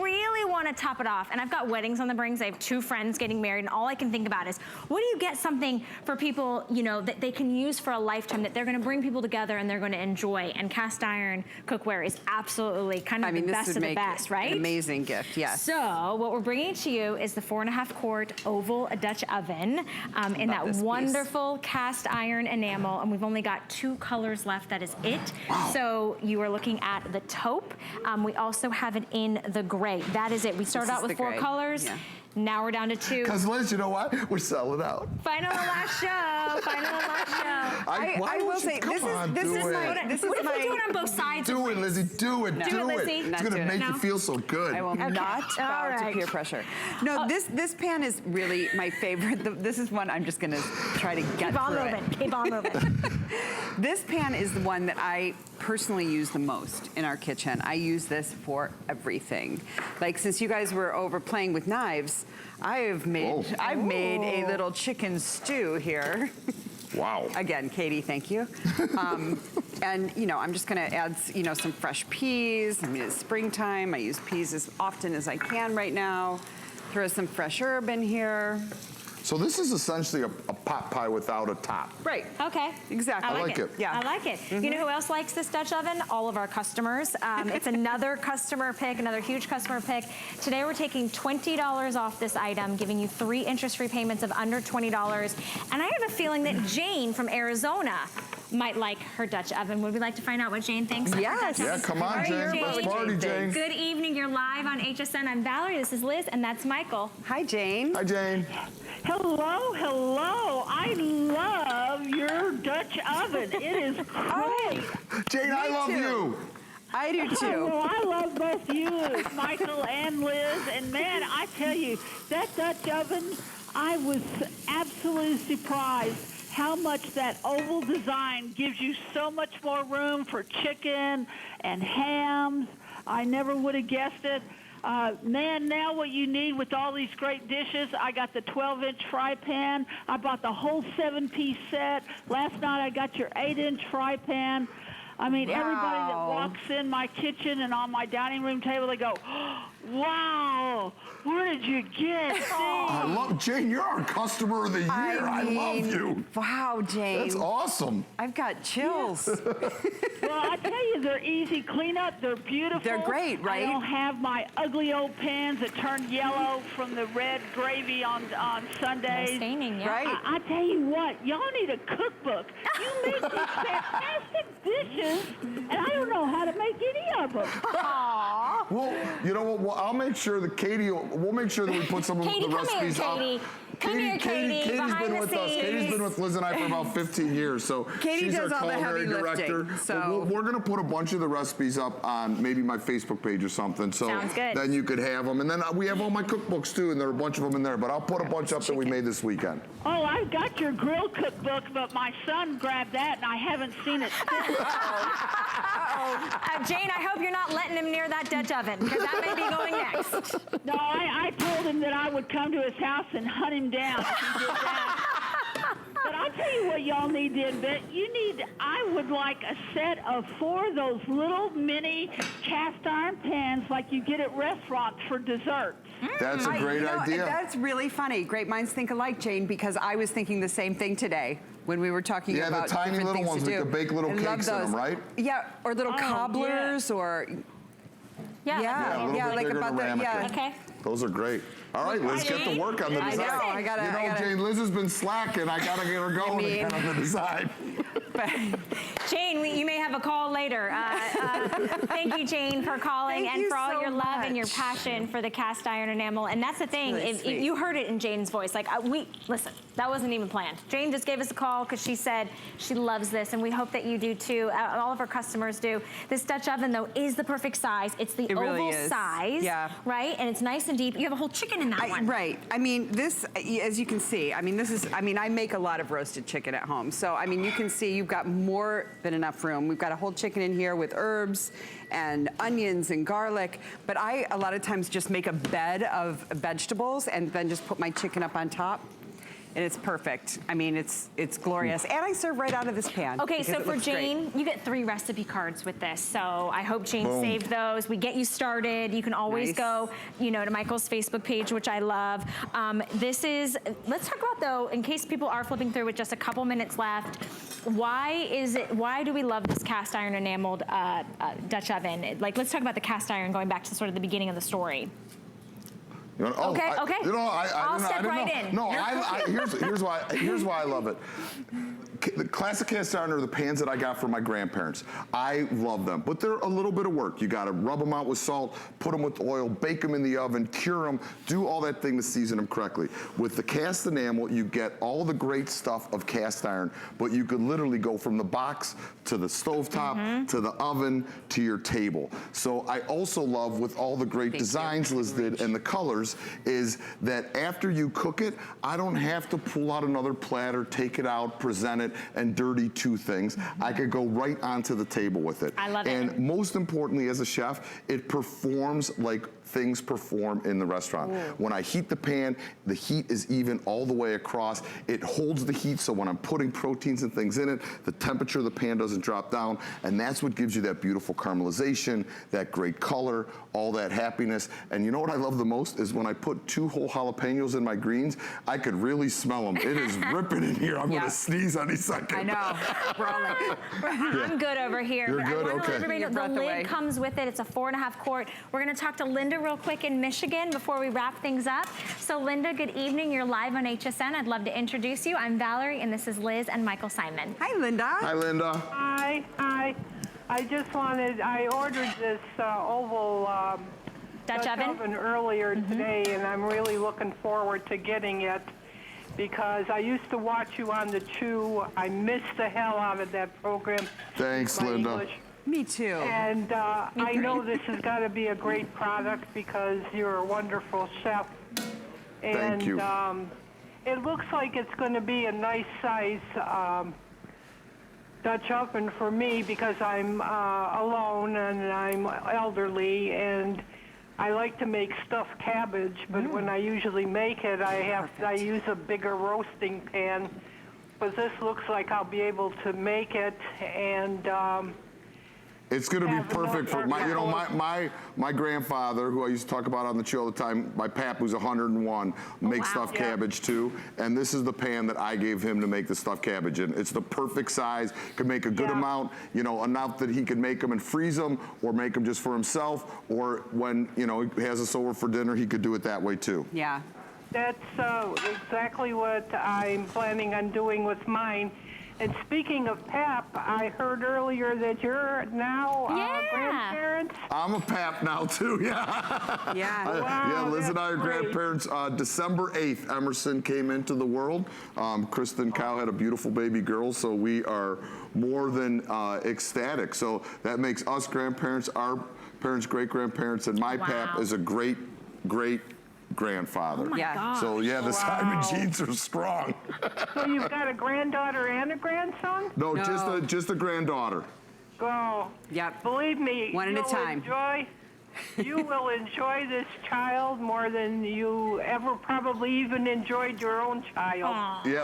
really want to top it off, and I've got weddings on the brink. I have 2 friends getting married, and all I can think about is, what do you get something for people, you know, that they can use for a lifetime, that they're going to bring people together and they're going to enjoy? And cast iron cookware is absolutely kind of the best of the best, right? An amazing gift, yes. So what we're bringing to you is the 4.5 quart oval Dutch oven in that wonderful cast iron enamel, and we've only got 2 colors left. That is it. Wow. So you are looking at the taupe. We also have it in the gray. That is it. We started out with 4 colors. Yeah. Now we're down to 2. Because Liz, you know what? We're selling out. Final and last show. Final and last show. I will say, this is my... What if we do it on both sides? Do it, Lizzie. Do it. Do it. Lizzie. It's going to make you feel so good. I will not bow to peer pressure. No, this pan is really my favorite. This is one I'm just going to try to get through it. Keep on moving. This pan is the one that I personally use the most in our kitchen. I use this for everything. Like, since you guys were over playing with knives, I've made a little chicken stew here. Wow. Again, Katie, thank you. And, you know, I'm just gonna add, you know, some fresh peas. I mean, it's springtime. I use peas as often as I can right now. Throw some fresh herb in here. So this is essentially a pot pie without a top. Right. Okay. Exactly. I like it. Yeah. I like it. You know who else likes this Dutch oven? All of our customers. It's another customer pick, another huge customer pick. Today we're taking $20 off this item, giving you 3 interest-free payments of under $20. And I have a feeling that Jane from Arizona might like her Dutch oven. Would we like to find out what Jane thinks? Yes. Yeah, come on, Jane. Let's party, Jane. Good evening. You're live on HSN. I'm Valerie. This is Liz, and that's Michael. Hi, Jane. Hi, Jane. Hello, hello. I love your Dutch oven. It is great. Jane, I love you. I do too. Well, I love both you, Michael and Liz. And man, I tell you, that Dutch oven, I was absolutely surprised how much that oval design gives you so much more room for chicken and hams. I never would have guessed it. Man, now what you need with all these great dishes, I got the 12-inch fry pan. I bought the whole 7-piece set. Last night I got your 8-inch fry pan. I mean, everybody that walks in my kitchen and on my dining room table, they go, wow, where did you get these? I love, Jane, you're our customer of the year. I love you. Wow, Jane. That's awesome. I've got chills. Well, I tell you, they're easy cleanup. They're beautiful. They're great, right? I don't have my ugly old pans that turn yellow from the red gravy on Sundays. No staining, yeah. Right. I tell you what, y'all need a cookbook. You make these fantastic dishes, and I don't know how to make any of them. Aww. Well, you know what? Well, I'll make sure that Katie, we'll make sure that we put some of the recipes up. Come here, Katie. Katie's behind been the with scenes. us. Katie's been with Liz and I for about 15 years, so Katie she's does our all the culinary heavy director. lifting, so we're going to put a bunch of the recipes up on maybe my Facebook page or something. So sounds good. Then you could have them, and then we have all my cookbooks too, and there are a bunch of them in there. But I'll put a bunch up that we made this weekend. Oh, I've got your grill cookbook, but my son grabbed that, and I haven't seen it since. Jane, I hope you're not letting him near that Dutch oven, because that may be going next. No, I told him that I would come to his house and hunt him down if he did that. But I'll tell you what y'all need to invent. I would like a set of 4 of those little mini cast iron pans like you get at restaurants for desserts. That's a great idea. That's really funny. Great minds think alike, Jane, because I was thinking the same thing today when we were talking about the tiny different little things ones to that do. could bake little cakes in them, right? Yeah, or little cobblers, or Yeah, like about the Okay. Those are great. All right, let's get to work on the design. I gotta. Jane, Liz has been slacking. I gotta get her going again on the design. Jane, you may have a call later. Thank you, Jane, for calling and for all your love and your passion for the cast iron enamel. And that's the thing, if you heard it in Jane's voice. Like, listen, that wasn't even planned. Jane just gave us a call because she said she loves this, and we hope that you do too. All of our customers do. This Dutch oven, though, is the perfect size. It's the oval size, right? And it's nice and deep. You have a whole chicken in that one. Right. I mean, this, as you can see, I mean, I make a lot of roasted chicken at home. So, I mean, you can see you've got more than enough room. We've got a whole chicken in here with herbs and onions and garlic. But I, a lot of times, just make a bed of vegetables and then just put my chicken up on top. and it's perfect. I mean, it's glorious. And I serve right out of this pan. Okay, so it for looks Jane, you get 3 recipe cards with this. So I hope Jane saved those. We get you started. You can always go, you know, to Michael's Facebook page, which I love. Let's talk about though, in case people are flipping through with just a couple minutes left, why do we love this cast iron enameled Dutch oven? Like, let's talk about the cast iron going back to sort of the beginning of the story. You know, okay. You know, I'll step right in. No, here's why I love it. The classic cast iron are the pans that I got from my grandparents. I love them, but they're a little bit of work. You got to rub them out with salt, put them with oil, bake them in the oven, cure them, do all that thing to season them correctly. With the cast enamel, you get all the great stuff of cast iron, but you could literally go from the box to the stovetop to the oven to your table. So I also love, with all the great designs Liz did and the colors, is that after you cook it, I don't have to pull out another platter, take it out, present it, and dirty 2 things. I could go right onto the table with it. I love it. And most importantly, as a chef, it performs like things perform in the restaurant. When I heat the pan, the heat is even all the way across. It holds the heat, so when I'm putting proteins and things in it, the temperature of the pan doesn't drop down, and that's what gives you that beautiful caramelization, that great color, all that happiness. And you know what I love the most is when I put 2 whole jalapenos in my greens, I could really smell them. It is ripping in here. I'm gonna sneeze any second. I know. We're all like, I'm good over here. You're but good? I want to let Okay. everybody know the lid away. comes with it. It's a 4.5 quart. We're going to talk to Linda real quick in Michigan before we wrap things up. So Linda, good evening. You're live on HSN. I'd love to introduce you. I'm Valerie, and this is Liz and Michael Symon. hi, Linda. Hi, Linda. Hi. I ordered this oval Dutch oven? earlier today, and I'm really looking forward to getting it because I used to watch you on the Chew. I missed the hell out of that program. Thanks, My Linda. English. Me too. And I know this has got to be a great product because you're a wonderful chef. And, Thank you. it looks like it's going to be a nice size Dutch oven for me because I'm alone and I'm elderly, and I like to make stuffed cabbage, but when I usually make it, I use a bigger roasting pan. But this looks like I'll be able to make it, and It's going to be Have perfect for enough my grandfather, who I used to talk about on the show all the time. My pap, who's 101, makes stuffed cabbage too. And this is the pan that I gave him to make the stuffed cabbage in. It's the perfect size. Could make a good amount, you know, enough that he could make them and freeze them, or make them just for himself, or when, you know, he has us over for dinner, he could do it that way too. Yeah. that's exactly what I'm planning on doing with mine. And speaking of pap, I heard earlier that you're now grandparents. I'm a pap now too, yeah. Yeah. Wow, Liz and I are that's great. grandparents. December 8th, Emerson came into the world. Kristen Cow had a beautiful baby girl, so we are more than ecstatic. So that makes us grandparents, our parents, great-grandparents, and my pap is a great grandfather. Oh my gosh. So yeah, the Symon genes are strong. So you've got a granddaughter and a grandson? No, just a granddaughter. Go. Yep. Believe me, One at a time. You will enjoy this child more than you ever probably even enjoyed your own child. Yeah.